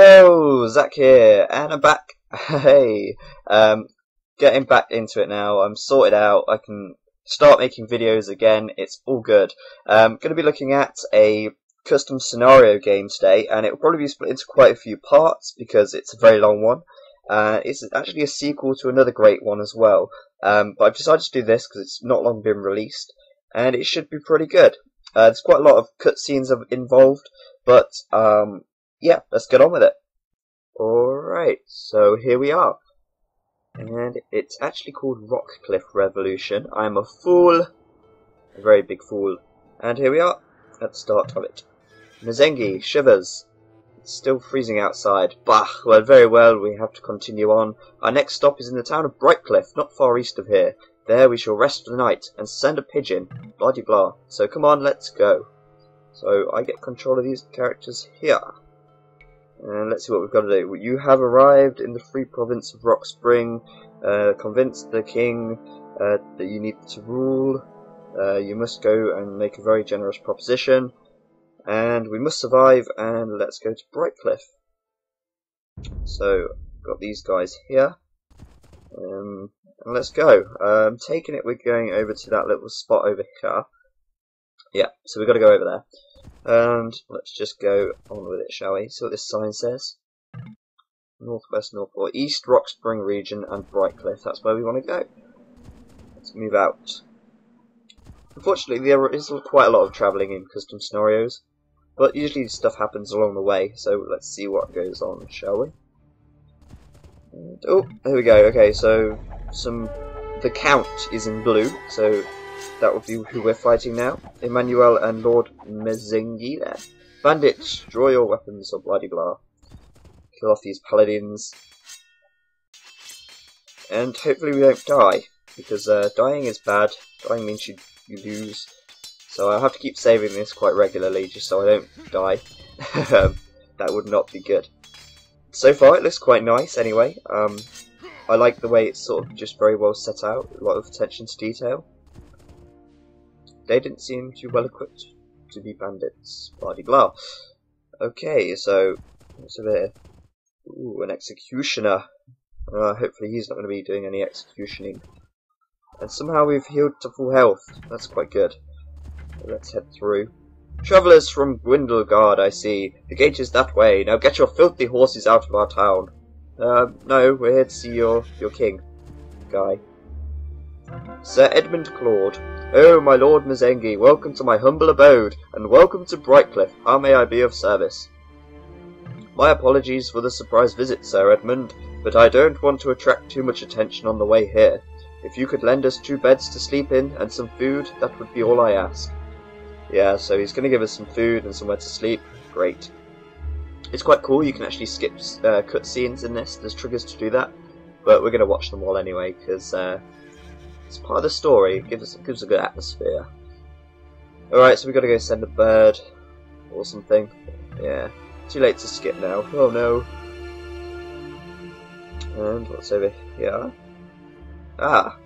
Hello, Zach here, and I'm back. Hey, getting back into it now. I'm sorted out. I can start making videos again. It's all good. Going to be looking at a custom scenario game today, and it will probably be split into quite a few parts because it's a very long one. It's actually a sequel to another great one as well. But I've decided to do this because it's not long been released, and it should be pretty good. There's quite a lot of cutscenes involved, but yeah, let's get on with it. Alright, so here we are. And it's actually called Rockcliffe Revolution. I'm a fool. A very big fool. And here we are, at the start of it. Mzengi shivers. It's still freezing outside. Bah, well, very well, we have to continue on. Our next stop is in the town of Brightcliff, not far east of here. There we shall rest for the night, and send a pigeon. Blah de blah. So come on, let's go. So I get control of these characters here. And let's see what we've got to do. You have arrived in the free province of Rockspring. Convinced the king that you need to rule. You must go and make a very generous proposition. And we must survive, and let's go to Brightcliff. So, got these guys here. And let's go. Taking it, we're going over to that little spot over here. Yeah, so we've got to go over there. And let's just go on with it, shall we? See what this sign says. Northwest, north, or east, Rockspring region, and Brightcliff. That's where we want to go. Let's move out. Unfortunately, there is quite a lot of travelling in custom scenarios, but usually stuff happens along the way, so let's see what goes on, shall we? And, oh, there we go. Okay, so the Count is in blue, so that would be who we're fighting now. Emmanuel and Lord Mzengi there. Bandits, draw your weapons, or blah de blah. Kill off these paladins. And hopefully we don't die, because dying is bad. Dying means you lose. So I have to keep saving this quite regularly, just so I don't die. That would not be good. So far it looks quite nice anyway. I like the way it's sort of just very well set out, a lot of attention to detail. They didn't seem too well equipped to be bandits. Blah de blah. Okay, so what's over here? Ooh, an executioner. Hopefully he's not going to be doing any executioning. And somehow we've healed to full health. That's quite good. Let's head through. Travellers from Gwindlegard, I see. The gate is that way. Now get your filthy horses out of our town. No, we're here to see your king. Guy. Sir Edmund Claude. Oh, my Lord Mzengi, welcome to my humble abode, and welcome to Brightcliff. How may I be of service? My apologies for the surprise visit, Sir Edmund, but I don't want to attract too much attention on the way here. If you could lend us 2 beds to sleep in and some food, that would be all I ask. Yeah, so he's going to give us some food and somewhere to sleep. Great. It's quite cool, you can actually skip cutscenes in this, there's triggers to do that, but we're going to watch them all anyway, because it's part of the story. It gives a good atmosphere. Alright, so we've got to go send a bird or something. Yeah. Too late to skip now. Oh no. And what's over here? Ah.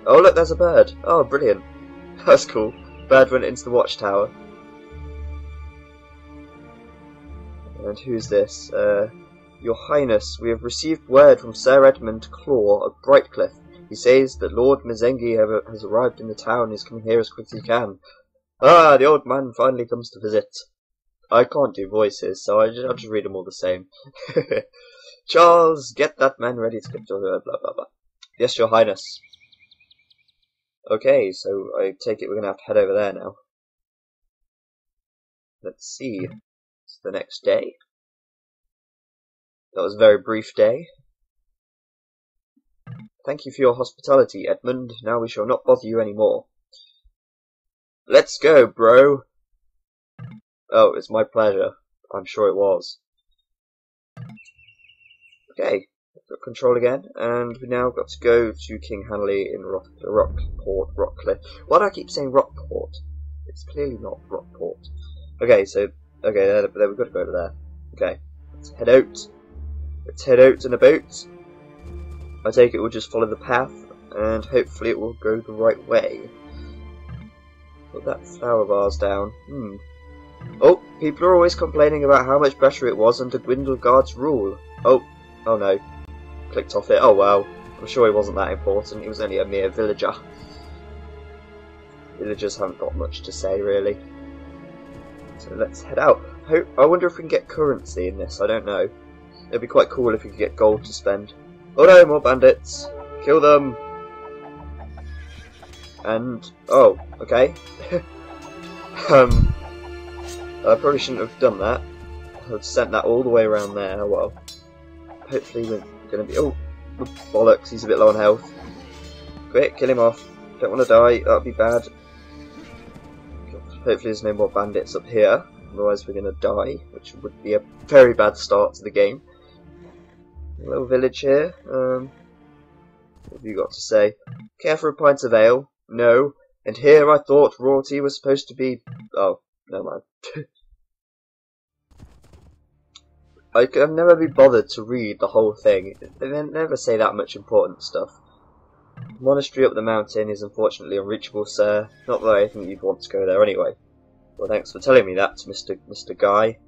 Oh look, there's a bird. Oh, brilliant. That's cool. Bird went into the watchtower. And who's this? Your Highness, we have received word from Sir Edmund Claw of Brightcliff. He says that Lord Mzengi has arrived in the town and is coming here as quick as he can. Ah, the old man finally comes to visit. I can't do voices, so I'll just read them all the same. Charles, get that man ready to get to blah blah blah. Yes, Your Highness. Okay, so I take it we're going to have to head over there now. Let's see. It's the next day. That was a very brief day. Thank you for your hospitality, Edmund. Now we shall not bother you any more. Let's go, bro. Oh, it's my pleasure. I'm sure it was. Okay, got control again, and we now got to go to King Hanley in Rockcliff. Why do I keep saying Rockport? It's clearly not Rockport. Okay, so there we've got to go over there. Okay, let's head out. Let's head out in a boat. I take it we'll just follow the path, and hopefully it will go the right way. Put that flower vase down. Oh, People are always complaining about how much better it was under Grindelwald's rule. Oh no. Clicked off it. Oh well. I'm sure he wasn't that important. He was only a mere villager. Villagers haven't got much to say, really. So let's head out. I wonder if we can get currency in this. I don't know. It'd be quite cool if we could get gold to spend. Oh no, more bandits! Kill them! And oh, okay. I probably shouldn't have done that. I've sent that all the way around there. Well, hopefully we're going to be... Oh, bollocks, he's a bit low on health. Quick, kill him off. Don't want to die, that would be bad. Hopefully there's no more bandits up here, otherwise we're going to die, which would be a very bad start to the game. A little village here. What have you got to say? Care for a pint of ale? No. And here I thought royalty was supposed to be... Oh, never mind. I can never be bothered to read the whole thing. They never say that much important stuff. The monastery up the mountain is unfortunately unreachable, sir. Not that I think you'd want to go there anyway. Well, thanks for telling me that, Mr. Guy.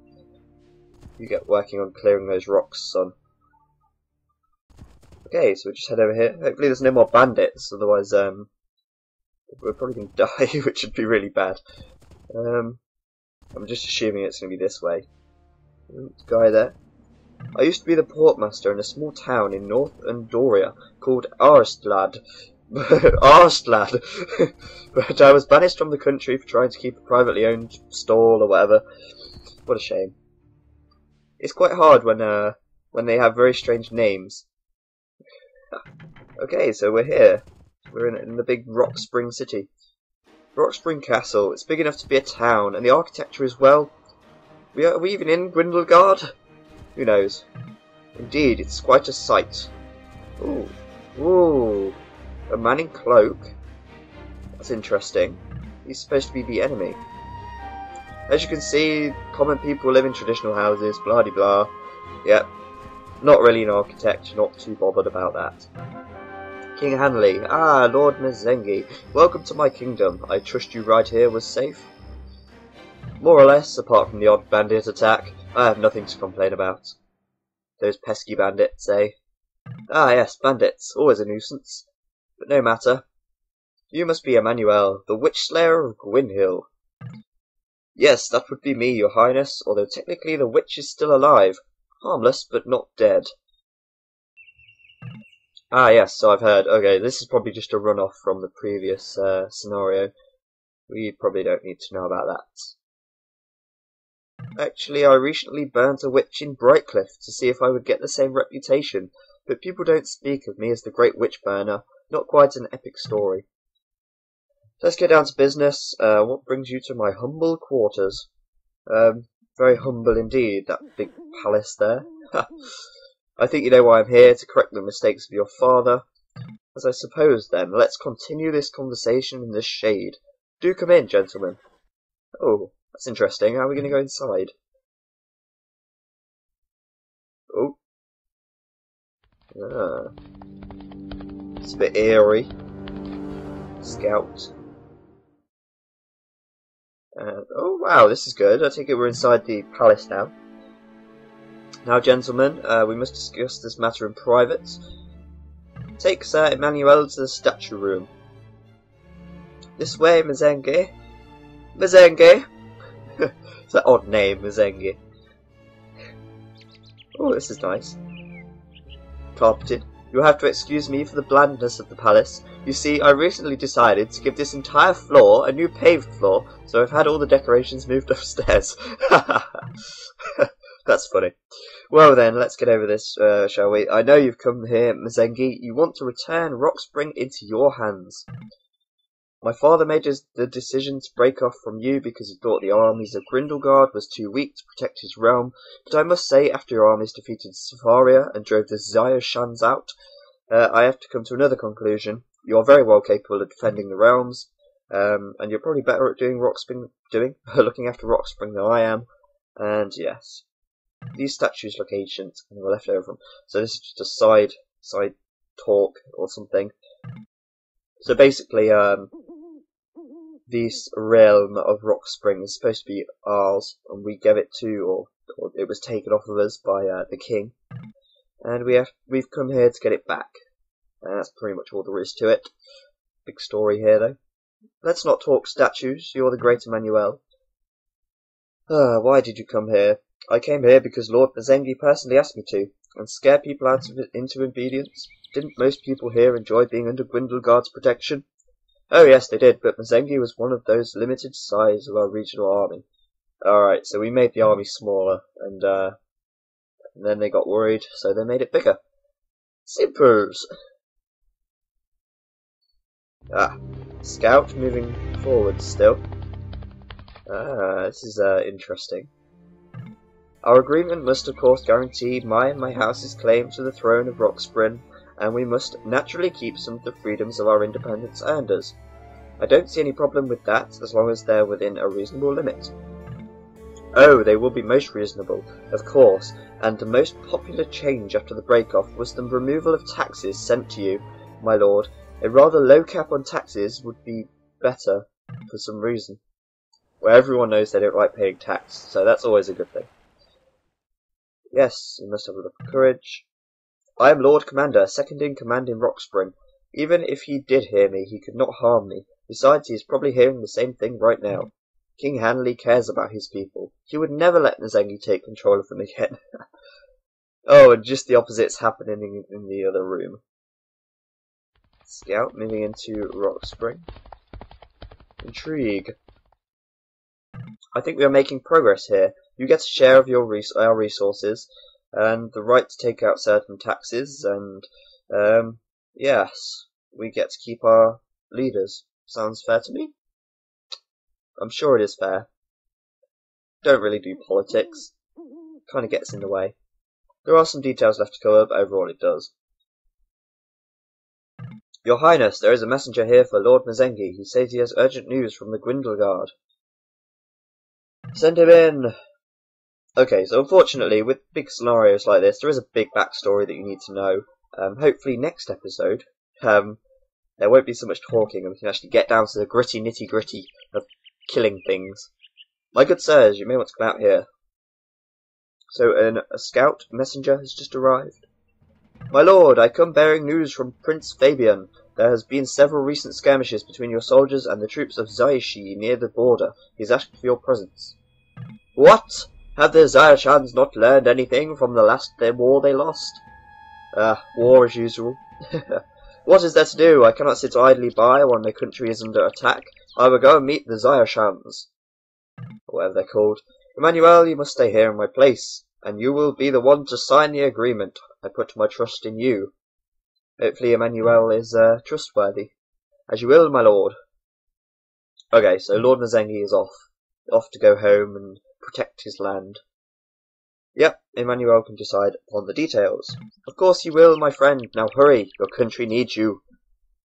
You get working on clearing those rocks, son. Okay, so we just head over here. Hopefully there's no more bandits, otherwise we're probably going to die, which would be really bad. I'm just assuming it's going to be this way. Guy there. I used to be the portmaster in a small town in North Andoria called Arstlad. Arstlad! But I was banished from the country for trying to keep a privately owned stall or whatever. What a shame. It's quite hard when they have very strange names. Okay, so we're here. We're in the big Rockspring city. Rockspring Castle. It's big enough to be a town, and the architecture is, well... Are we even in Grindelwald? Who knows? Indeed, it's quite a sight. Ooh. Ooh. A man in cloak. That's interesting. He's supposed to be the enemy. As you can see, common people live in traditional houses, blah de blah. Yep. Not really an architect, not too bothered about that. King Hanley. Ah, Lord Mazengi. Welcome to my kingdom. I trust you right here was safe? More or less, apart from the odd bandit attack, I have nothing to complain about. Those pesky bandits, eh? Ah yes, bandits, always a nuisance. But no matter. You must be Emmanuel, the witch slayer of Gwynhill. Yes, that would be me, your highness, although technically the witch is still alive. Harmless, but not dead. Ah yes, so I've heard. Okay, this is probably just a run-off from the previous scenario. We probably don't need to know about that. Actually, I recently burnt a witch in Brightcliff to see if I would get the same reputation, but people don't speak of me as the Great Witch Burner. Not quite an epic story. Let's get down to business. What brings you to my humble quarters? Very humble indeed, that big palace there. I think you know why I'm here, to correct the mistakes of your father. As I suppose then, let's continue this conversation in the shade. Do come in, gentlemen. Oh. That's interesting. How are we going to go inside? Oh. Ah. It's a bit eerie. Scout. And, oh wow, this is good. I take it we're inside the palace now. Now, gentlemen, we must discuss this matter in private. Take Sir Emmanuel to the statue room. This way, Mazengi. Mazengi! It's that odd name, Mazengi. Oh, this is nice. Carpeted. You'll have to excuse me for the blandness of the palace. You see, I recently decided to give this entire floor a new paved floor, so I've had all the decorations moved upstairs. That's funny. Well then, let's get over this, shall we? I know you've come here, Mazengi. You want to return Rockspring into your hands. My father made the decision to break off from you because he thought the armies of Grindelwald was too weak to protect his realm, but I must say, after your armies defeated Safaria and drove the Zayashans out, I have to come to another conclusion. You are very well capable of defending the realms, and you're probably better at looking after Rockspring than I am, and yes. These statues look ancient, and we're left over them, so this is just a side talk or something. So basically, this realm of Rockspring is supposed to be ours, and we gave it to, or it was taken off of us by the king, and we've come here to get it back. And that's pretty much all there is to it. Big story here, though. Let's not talk statues. You're the great Emmanuel. Why did you come here? I came here because Lord Mazengi personally asked me to, and scare people into obedience. Didn't most people here enjoy being under Grindelwald's protection? Oh yes, they did, but Mazengi was one of those limited size of our regional army. Alright, so we made the army smaller, and then they got worried, so they made it bigger. Simples! Scout moving forward still. This is interesting. Our agreement must of course guarantee my and my house's claim to the throne of Rockspring, and we must naturally keep some of the freedoms of our independence earned us. I don't see any problem with that, as long as they're within a reasonable limit. Oh, they will be most reasonable, of course, and the most popular change after the break-off was the removal of taxes sent to you, my lord. A rather low cap on taxes would be better, for some reason. Well, everyone knows they don't like paying tax, so that's always a good thing. Yes, you must have a little courage. I am Lord Commander, second in command in Rockspring. Even if he did hear me, he could not harm me. Besides, he is probably hearing the same thing right now. King Hanley cares about his people. He would never let Mazengi take control of them again. Oh, and just the opposite's happening in the other room. Scout moving into Rockspring. Intrigue. I think we are making progress here. You get a share of our resources, and the right to take out certain taxes, and, yes, we get to keep our leaders. Sounds fair to me? I'm sure it is fair. Don't really do politics. Kinda gets in the way. There are some details left to cover, but overall it does. Your Highness, there is a messenger here for Lord Mazengi. He says he has urgent news from the Grindelwald. Send him in! Okay, so unfortunately, with big scenarios like this, there is a big backstory that you need to know. Hopefully next episode, there won't be so much talking, and we can actually get down to the gritty nitty-gritty of killing things. My good sirs, you may want to come out here. So, a scout messenger has just arrived. My lord, I come bearing news from Prince Fabian. There has been several recent skirmishes between your soldiers and the troops of Zaishi near the border. He has asked for your presence. What? Have the Zayashans not learned anything from the last war they lost? War as usual. What is there to do? I cannot sit idly by when my country is under attack. I will go and meet the Zayashans. Or whatever they're called. Emmanuel, you must stay here in my place, and you will be the one to sign the agreement. I put my trust in you. Hopefully Emmanuel is trustworthy. As you will, my lord. Okay, so Lord Mazengi is off. Off to go home and protect his land. Yep, Emmanuel can decide upon the details. Of course you will, my friend. Now hurry, your country needs you.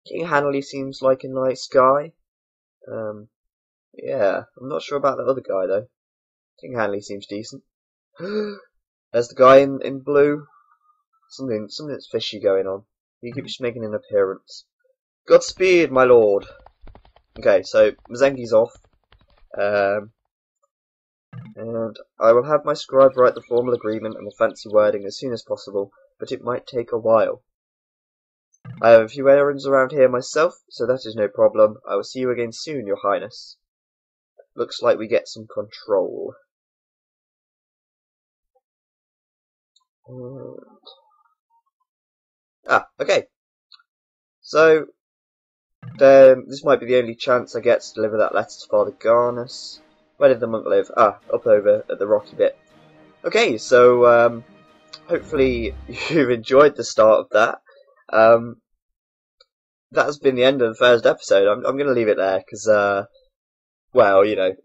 King Hanley seems like a nice guy. Yeah, I'm not sure about the other guy though. King Hanley seems decent. There's the guy in blue. Something's fishy going on. He keeps making an appearance. Godspeed, my lord. Okay, so Mazengi's off. And I will have my scribe write the formal agreement and the fancy wording as soon as possible, but it might take a while. I have a few errands around here myself, so that is no problem. I will see you again soon, your highness. Looks like we get some control. Okay. So, this might be the only chance I get to deliver that letter to Father Garnus. Where did the monk live? Up over at the rocky bit. Okay, so, hopefully you've enjoyed the start of that. That has been the end of the first episode. I'm going to leave it there, because, well, you know,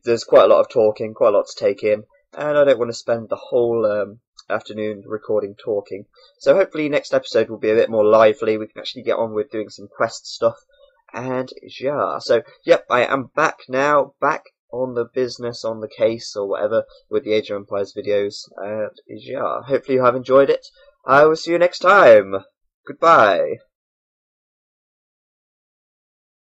there's quite a lot of talking, quite a lot to take in, and I don't want to spend the whole afternoon recording talking. So hopefully next episode will be a bit more lively. We can actually get on with doing some quest stuff, and yeah. So, yep, I am back now, back on the business, on the case, or whatever, with the Age of Empires videos, and yeah, hopefully you have enjoyed it. I will see you next time. Goodbye.